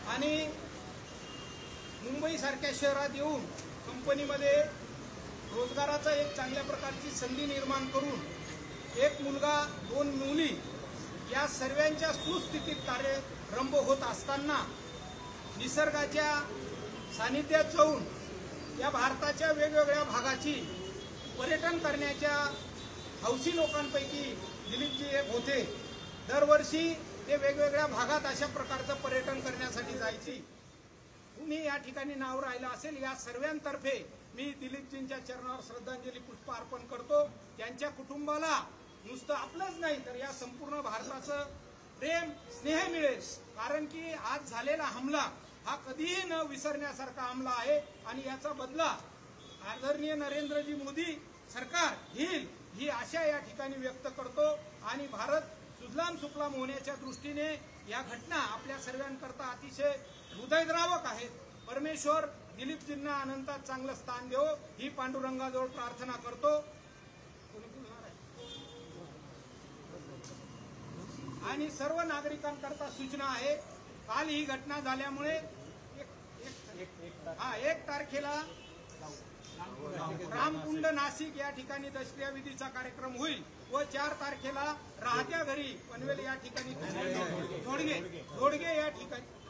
आणि मुंबई सारख्या शहरात येऊन कंपनीमध्ये रोजगाराचा एक चांगल्या प्रकारची संधी निर्माण करून एक मुलगा 2 मुली या सर्वांच्या सुस्थितीत कार्यरंभ होत असताना निसर्गाच्या सानिध्यात जाऊन या भारताच्या वेगवेगळ्या भागाची पर्यटन करण्याच्या हौसी लोकांपैकी दिलीपजी एक होते। दरवर्षी ते वेगवेगळ्या भागात अशा प्रकारचं पर्यटन करण्यासाठी जायची। तुम्ही या ठिकाणी नाव राहिलं असेल, या सर्वांतर्फे मी दिलीपजींच्या चरणावर श्रद्धांजली पुष्प अर्पण करतो। त्यांच्या कुटुंबाला नुसतं आपलंच नाही तर या संपूर्ण भारताचं प्रेम स्नेह मिळेल, कारण की आज झालेला हमला हा कधीही न विसरण्यासारखा हमला आहे आणि याचा बदला आदरणीय नरेंद्रजी मोदी सरकार घेईल ही आशा या ठिकाणी व्यक्त करतो। आणि भारत सुजलाम सुफलाम होण्याच्या दृष्टीने या घटना आपल्या सर्वांकरता अतिशय हृदयद्रावक आहेत। परमेश्वर दिलीपजींना अनंतात चांगलं स्थान देवो ही पांडुरंगाजवळ प्रार्थना करतो। आणि सर्व नागरिकांकरता सूचना आहे, काल ही घटना झाल्यामुळे 1 तारखेला रामकुंड नाशिक या ठिकाणी दशक्रिया विधीचा कार्यक्रम होईल व 4 तारखेला राहत्या घरी पनवेल या ठिकाणी घोडगे या ठिकाणी